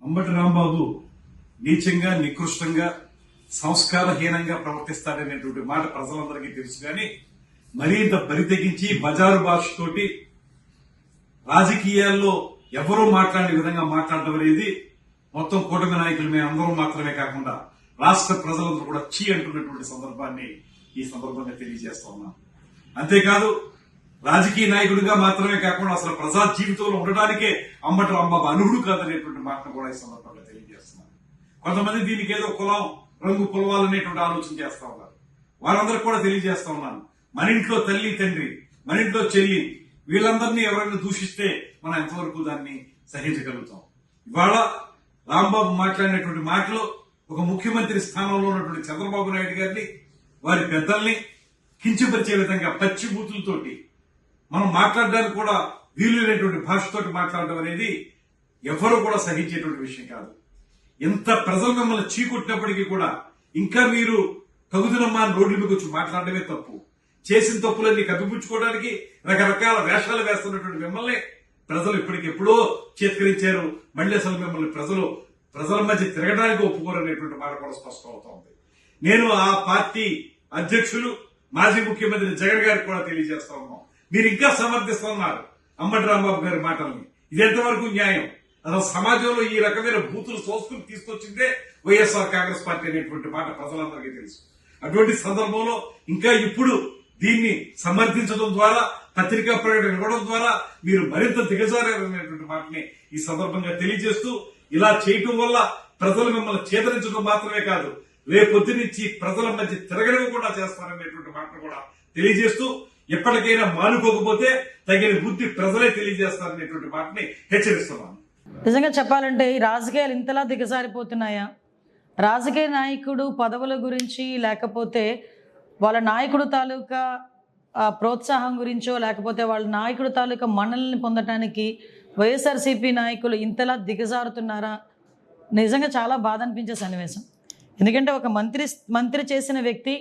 అంబటి రాంబాబు నీచంగా నికృష్టంగా సంస్కారహీనంగా ప్రవర్తిస్తాడనేటువంటి మాట ప్రజలందరికీ తెలుసు. కానీ మరింత బరి తెగించి బజారు భాషతోటి రాజకీయాల్లో ఎవరూ మాట్లాడే విధంగా మాట్లాడడం అనేది మొత్తం కూటమి నాయకులు మేము అందరూ మాత్రమే కాకుండా రాష్ట్ర ప్రజలందరూ కూడా చీ అంటున్నటువంటి సందర్భాన్ని ఈ సందర్భంగా తెలియజేస్తా ఉన్నాను. అంతేకాదు రాజకీయ నాయకుడిగా మాత్రమే కాకుండా అసలు ప్రజా జీవితంలో ఉండడానికే అంబటి రాంబాబు అర్హుడు కాదనేటువంటి మాటను కూడా ఈ సందర్భంగా తెలియజేస్తున్నాను. కొంతమంది దీనికి ఏదో కులం రంగు కులవాలనేటువంటి ఆలోచన చేస్తా ఉన్నారు. వారందరూ కూడా తెలియజేస్తా ఉన్నాను, మన ఇంట్లో తల్లి తండ్రి, మన ఇంట్లో చెల్లి, వీళ్ళందరినీ ఎవరైనా దూషిస్తే మనం ఎంతవరకు దాన్ని సహించగలుగుతాం. ఇవాళ రాంబాబు మాట్లాడినటువంటి మాటలు ఒక ముఖ్యమంత్రి స్థానంలో ఉన్నటువంటి చంద్రబాబు నాయుడు గారిని, వారి పెద్దల్ని కించపరిచే విధంగా పచ్చి బూతులతోటి మనం మాట్లాడడానికి కూడా వీలు లేనటువంటి భాషతోటి మాట్లాడడం అనేది ఎవరు కూడా సహించేటువంటి విషయం కాదు. ఎంత ప్రజలు మిమ్మల్ని చీకొట్టినప్పటికీ కూడా ఇంకా మీరు తగుదనమ్మా రోడ్ల మీద వచ్చి మాట్లాడడమే తప్పు. చేసిన తప్పులన్నీ కప్పిపుచ్చుకోవడానికి రకరకాల వేషాలు వేస్తున్నటువంటి మిమ్మల్ని ప్రజలు ఇప్పటికెప్పుడో చేత్కరించారు. మళ్ళీ అసలు మిమ్మల్ని ప్రజల మధ్య తిరగడానికి ఒప్పుకోరనేటువంటి మాట కూడా స్పష్టం అవుతోంది. నేను ఆ పార్టీ అధ్యక్షులు మాజీ ముఖ్యమంత్రి జగన్ గారికి కూడా తెలియజేస్తా ఉన్నాం, మీరు ఇంకా సమర్థిస్తున్నారు అంబటి రాంబాబు గారి మాటల్ని. ఇది ఎంతవరకు న్యాయం? అసలు సమాజంలో ఈ రకమైన బూతులు సంస్కృతి తీసుకొచ్చిందే వైఎస్ఆర్ కాంగ్రెస్ పార్టీ అనేటువంటి మాట ప్రజలందరికీ తెలుసు. అటువంటి సందర్భంలో ఇంకా ఇప్పుడు దీన్ని సమర్థించడం ద్వారా, పత్రికా ప్రకటన ఇవ్వడం ద్వారా మీరు మరింత దిగజారనేటువంటి మాటని ఈ సందర్భంగా తెలియజేస్తూ, ఇలా చేయటం వల్ల ప్రజలు మిమ్మల్ని చేదరించడం మాత్రమే కాదు, రేపొద్దు నుంచి ప్రజల మధ్య తిరగడం కూడా చేస్తారనేటువంటి మాటను కూడా తెలియజేస్తూ, ఎప్పటికైనా మానుకోకపోతే తగిన బుద్ధి ప్రజలే తెలియజేస్తారనేటువంటి మాటని హెచ్చరిస్తున్నాను. నిజంగా చెప్పాలంటే ఈ రాజకీయాలు ఇంతలా దిగజారిపోతున్నాయా? రాజకీయ నాయకుడు పదవుల గురించి, లేకపోతే వాళ్ళ నాయకుడు తాలూకా ప్రోత్సాహం గురించో, లేకపోతే వాళ్ళ నాయకుడు తాలూకా మన్నల్ని పొందటానికి వైఎస్ఆర్సీపీ నాయకులు ఇంతలా దిగజారుతున్నారా? నిజంగా చాలా బాధ అనిపించే సన్నివేశం. ఎందుకంటే ఒక మంత్రి చేసిన వ్యక్తి,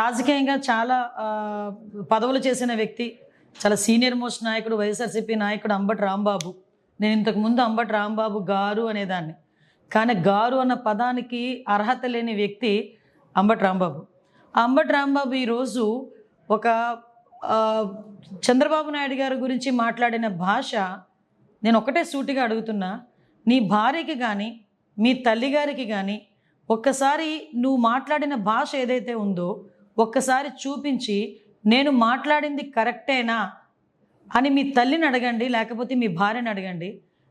రాజకీయంగా చాలా పదవులు చేసిన వ్యక్తి, చాలా సీనియర్ మోస్ట్ నాయకుడు, వైఎస్ఆర్సీపీ నాయకుడు అంబటి రాంబాబు. నేను ఇంతకుముందు అంబటి రాంబాబు గారు అనేదాన్ని, కానీ గారు అన్న పదానికి అర్హత లేని వ్యక్తి అంబటి రాంబాబు. అంబటి రాంబాబు ఈరోజు ఒక చంద్రబాబు నాయుడు గారి గురించి మాట్లాడిన భాష, నేను ఒకటే సూటిగా అడుగుతున్నా, నీ భార్యకి కానీ మీ తల్లిగారికి కానీ ఒక్కసారి నువ్వు మాట్లాడిన భాష ఏదైతే ఉందో ఒక్కసారి చూపించి, నేను మాట్లాడింది కరెక్టేనా అని మీ తల్లిని అడగండి, లేకపోతే మీ భార్యని అడగండి,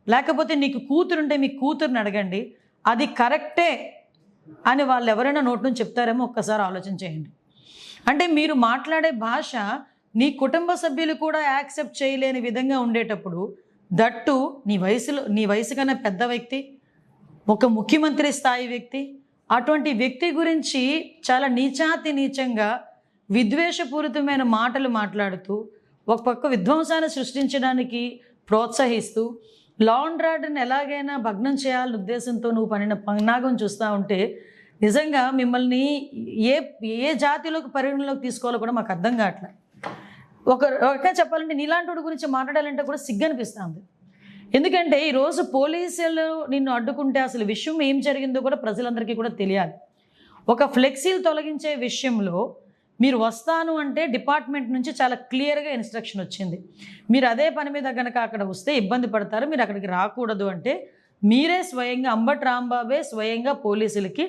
లేకపోతే నీకు కూతురుంటే మీ కూతురుని అడగండి, అది కరెక్టే అని వాళ్ళు ఎవరైనా నోటి నుంచి చెప్తారేమో ఒక్కసారి ఆలోచన చేయండి. అంటే మీరు మాట్లాడే భాష నీ కుటుంబ సభ్యులు కూడా యాక్సెప్ట్ చేయలేని విధంగా ఉండేటప్పుడు, దట్టు నీ వయసు కన్నా పెద్ద వ్యక్తి, ఒక ముఖ్యమంత్రి స్థాయి వ్యక్తి, అటువంటి వ్యక్తి గురించి చాలా నీచంగా విద్వేషపూరితమైన మాటలు మాట్లాడుతూ, ఒక పక్క విధ్వంసాన్ని సృష్టించడానికి ప్రోత్సహిస్తూ, లా అండ్ ఆర్డర్ని ఎలాగైనా భగ్నం చేయాలనే ఉద్దేశంతో నువ్వు పనిన పన్నాగం చూస్తూ ఉంటే నిజంగా మిమ్మల్ని ఏ జాతిలోకి పరిగణలోకి తీసుకోవాలో కూడా మాకు అర్థం కావట్లేదు. ఒక చెప్పాలంటే నీలాంటి గురించి మాట్లాడాలంటే కూడా సిగ్గనిపిస్తుంది. ఎందుకంటే ఈరోజు పోలీసులు నిన్ను అడ్డుకుంటే అసలు విషయం ఏం జరిగిందో కూడా ప్రజలందరికీ కూడా తెలియాలి. ఒక ఫ్లెక్సీలు తొలగించే విషయంలో మీరు వస్తాను అంటే డిపార్ట్మెంట్ నుంచి చాలా క్లియర్గా ఇన్స్ట్రక్షన్ వచ్చింది, మీరు అదే పని మీద కనుక అక్కడ వస్తే ఇబ్బంది పడతారు, మీరు అక్కడికి రాకూడదు అంటే మీరే స్వయంగా అంబటి రాంబాబే స్వయంగా పోలీసులకి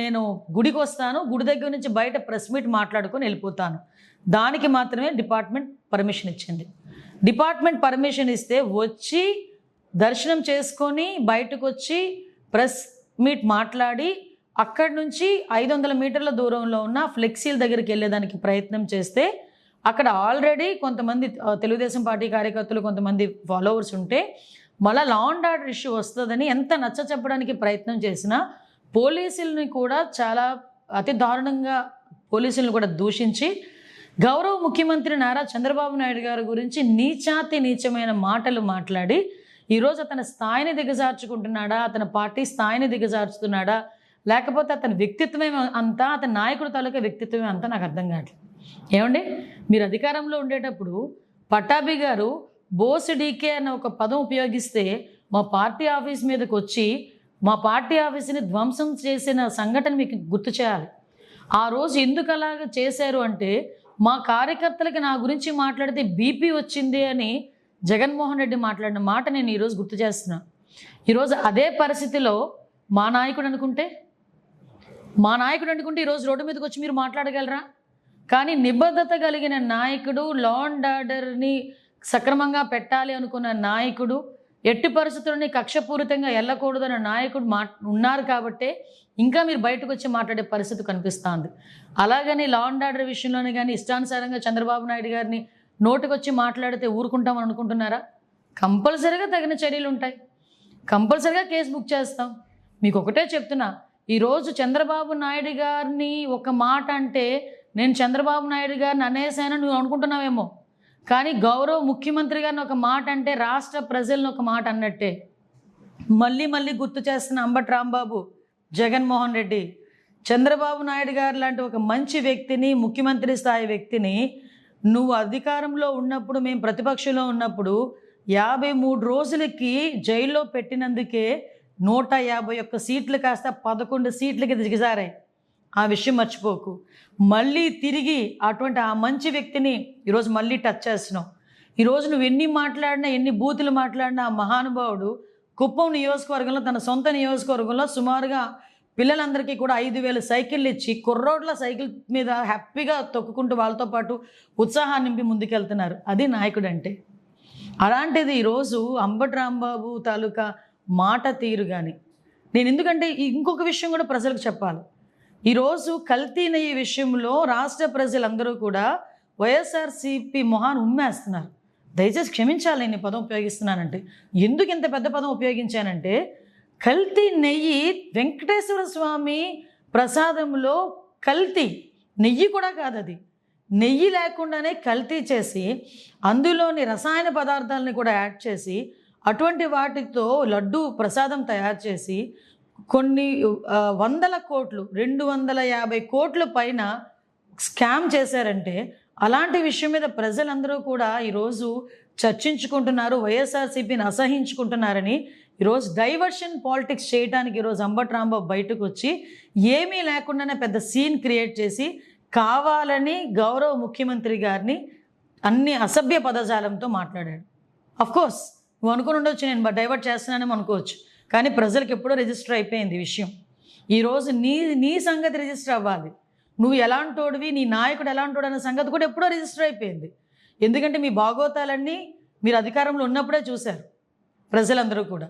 నేను గుడికి వస్తాను, గుడి దగ్గర నుంచి బయట ప్రెస్ మీట్ మాట్లాడుకొని వెళ్ళిపోతాను, దానికి మాత్రమే డిపార్ట్మెంట్ పర్మిషన్ ఇచ్చింది. డిపార్ట్మెంట్ పర్మిషన్ ఇస్తే వచ్చి దర్శనం చేసుకొని బయటకు వచ్చి ప్రెస్ మీట్ మాట్లాడి అక్కడి నుంచి 500 మీటర్ల దూరంలో ఉన్న ఫ్లెక్సీల దగ్గరికి వెళ్ళేదానికి ప్రయత్నం చేస్తే, అక్కడ ఆల్రెడీ కొంతమంది తెలుగుదేశం పార్టీ కార్యకర్తలు, కొంతమంది ఫాలోవర్స్ ఉంటే మళ్ళీ లా అండ్ ఆర్డర్ ఇష్యూ వస్తుందని ఎంత నచ్చ చెప్పడానికి ప్రయత్నం చేసినా పోలీసుల్ని కూడా చాలా అతి దారుణంగా పోలీసులను కూడా దూషించి, గౌరవ ముఖ్యమంత్రి నారా చంద్రబాబు నాయుడు గారి గురించి నీచమైన మాటలు మాట్లాడి ఈరోజు అతని స్థాయిని దిగజార్చుకుంటున్నాడా, అతని పార్టీ స్థాయిని దిగజార్చుతున్నాడా, లేకపోతే అతని వ్యక్తిత్వమే అంతా, అతని నాయకుడు తాలూకా వ్యక్తిత్వమే అంతా నాకు అర్థం కావట్లేదు. ఏమండి, మీరు అధికారంలో ఉండేటప్పుడు పట్టాభి గారు బోస్ డీకే అన్న ఒక పదం ఉపయోగిస్తే మా పార్టీ ఆఫీస్ మీదకి వచ్చి మా పార్టీ ఆఫీస్ని ధ్వంసం చేసిన సంఘటన మీకు గుర్తు చేయాలి. ఆ రోజు ఎందుకు అలాగ చేశారు అంటే, మా కార్యకర్తలకి నా గురించి మాట్లాడితే బీపీ వచ్చింది అని జగన్మోహన్ రెడ్డి మాట్లాడిన మాట నేను ఈరోజు గుర్తు చేస్తున్నా. ఈరోజు అదే పరిస్థితిలో మా నాయకుడు అనుకుంటే ఈరోజు రోడ్డు మీదకి వచ్చి మీరు మాట్లాడగలరా? కానీ నిబద్ధత కలిగిన నాయకుడు, లా అండ్ ఆర్డర్ని సక్రమంగా పెట్టాలి అనుకున్న నాయకుడు, ఎట్టి పరిస్థితులని కక్షపూరితంగా వెళ్ళకూడదన్న నాయకుడు ఉన్నారు కాబట్టే ఇంకా మీరు బయటకు వచ్చి మాట్లాడే పరిస్థితి కనిపిస్తుంది. అలాగని లా అండ్ ఆర్డర్ విషయంలోనే కానీ ఇష్టానుసారంగా చంద్రబాబు నాయుడు గారిని నోటికొచ్చి మాట్లాడితే ఊరుకుంటామని అనుకుంటున్నారా? కంపల్సరీగా తగిన చర్యలు ఉంటాయి. కంపల్సరీగా కేసు బుక్ చేస్తాం. మీకు ఒకటే చెప్తున్నా, ఈరోజు చంద్రబాబు నాయుడు గారిని ఒక మాట అంటే నేను చంద్రబాబు నాయుడు గారిని అనేసానని నువ్వు అనుకుంటున్నావేమో, కానీ గౌరవ ముఖ్యమంత్రి గారిని ఒక మాట అంటే రాష్ట్ర ప్రజలను ఒక మాట అన్నట్టే. మళ్ళీ మళ్ళీ గుర్తు చేస్తున్న అంబటి రాంబాబు, జగన్మోహన్ రెడ్డి, చంద్రబాబు నాయుడు గారు లాంటి ఒక మంచి వ్యక్తిని, ముఖ్యమంత్రి స్థాయి వ్యక్తిని నువ్వు అధికారంలో ఉన్నప్పుడు, మేము ప్రతిపక్షంలో ఉన్నప్పుడు 53 రోజులకి జైల్లో పెట్టినందుకే 151 సీట్లు కాస్త 11 సీట్లకి దిగజారాయి. ఆ విషయం మర్చిపోకు. మళ్ళీ తిరిగి అటువంటి ఆ మంచి వ్యక్తిని ఈరోజు మళ్ళీ టచ్ చేస్తున్నావు. ఈరోజు నువ్వు ఎన్ని మాట్లాడినా, ఎన్ని బూతులు మాట్లాడినా ఆ మహానుభావుడు కుప్పం నియోజకవర్గంలో, తన సొంత నియోజకవర్గంలో సుమారుగా పిల్లలందరికీ కూడా 5,000 సైకిళ్ళు ఇచ్చి కుర్రోడ్ల సైకిల్ మీద హ్యాపీగా తొక్కుకుంటూ వాళ్ళతో పాటు ఉత్సాహాన్ని నింపి ముందుకెళ్తున్నారు. అది నాయకుడు అంటే. అలాంటిది ఈరోజు అంబటి రాంబాబు తాలూకా మాట తీరు కానీ, నేను ఎందుకంటే ఇంకొక విషయం కూడా ప్రజలకు చెప్పాలి. ఈరోజు కల్తీ నెయ్యి విషయంలో రాష్ట్ర ప్రజలందరూ కూడా వైఎస్ఆర్సీపీ మొహాన్ని ఉమ్మేస్తున్నారు. దయచేసి క్షమించాలి నేను ఈ పదం ఉపయోగిస్తున్నానంటే. ఎందుకు ఇంత పెద్ద పదం ఉపయోగించానంటే, కల్తీ నెయ్యి వెంకటేశ్వర స్వామి ప్రసాదంలో కల్తీ నెయ్యి కూడా కాదు, అది నెయ్యి లేకుండానే కల్తీ చేసి అందులోని రసాయన పదార్థాలని కూడా యాడ్ చేసి అటువంటి వాటితో లడ్డు ప్రసాదం తయారు చేసి కొన్ని 100 కోట్లు, 250 కోట్ల పైన స్కామ్ చేశారంటే, అలాంటి విషయం మీద ప్రజలందరూ కూడా ఈరోజు చర్చించుకుంటున్నారు, వైఎస్ఆర్సీపీని అసహించుకుంటున్నారని. ఈరోజు డైవర్షన్ పాలిటిక్స్ చేయడానికి ఈరోజు అంబటి రాంబాబు బయటకు వచ్చి ఏమీ లేకుండానే పెద్ద సీన్ క్రియేట్ చేసి కావాలని గౌరవ ముఖ్యమంత్రి గారిని అన్ని అసభ్య పదజాలంతో మాట్లాడాడు. అఫ్కోర్స్ నువ్వు అనుకుని ఉండొచ్చు నేను డైవర్ట్ చేస్తున్నానేమో అనుకోవచ్చు, కానీ ప్రజలకు ఎప్పుడో రిజిస్టర్ అయిపోయింది ఈ విషయం. ఈరోజు నీ సంగతి రిజిస్టర్ అవ్వాలి. నువ్వు ఎలాంటోడివి, నీ నాయకుడు ఎలాంటోడు అనే సంగతి కూడా ఎప్పుడో రిజిస్టర్ అయిపోయింది. ఎందుకంటే మీ భాగోతాలన్నీ మీరు అధికారంలో ఉన్నప్పుడే చూశారు ప్రజలందరూ కూడా.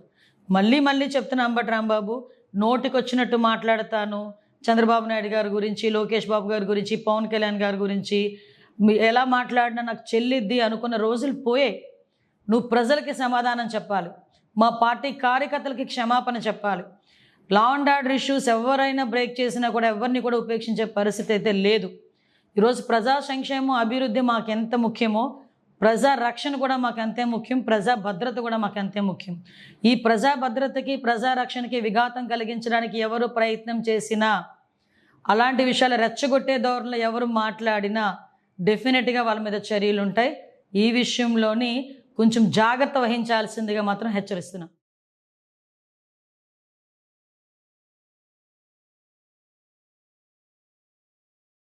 మళ్ళీ చెప్తున్నా అంబటి రాంబాబు, నోటికొచ్చినట్టు మాట్లాడతాను. చంద్రబాబు నాయుడు గారి గురించి, లోకేష్ బాబు గారి గురించి, పవన్ కళ్యాణ్ గారి గురించి ఎలా మాట్లాడినా నాకు చెల్లిద్ది అనుకున్న రోజులు పోయాయి. నువ్వు ప్రజలకి సమాధానం చెప్పాలి, మా పార్టీ కార్యకర్తలకి క్షమాపణ చెప్పాలి. లా అండ్ ఆర్డర్ ఇష్యూస్ ఎవరైనా బ్రేక్ చేసినా కూడా ఎవరిని కూడా ఉపేక్షించే పరిస్థితి అయితే లేదు. ఈరోజు ప్రజా సంక్షేమం, అభివృద్ధి మాకు ఎంత ముఖ్యమో ప్రజా రక్షణ కూడా మాకు అంతే ముఖ్యం, ప్రజా భద్రత కూడా మాకు అంతే ముఖ్యం. ఈ ప్రజా భద్రతకి, ప్రజా రక్షణకి విఘాతం కలిగించడానికి ఎవరు ప్రయత్నం చేసినా, అలాంటి విషయాలు రెచ్చగొట్టే ధోరణిలో ఎవరు మాట్లాడినా డెఫినెట్గా వాళ్ళ మీద చర్యలు ఉంటాయి. ఈ విషయంలోని కొంచెం జాగ్రత్త వహించాల్సిందిగా మాత్రం హెచ్చరిస్తున్నాం.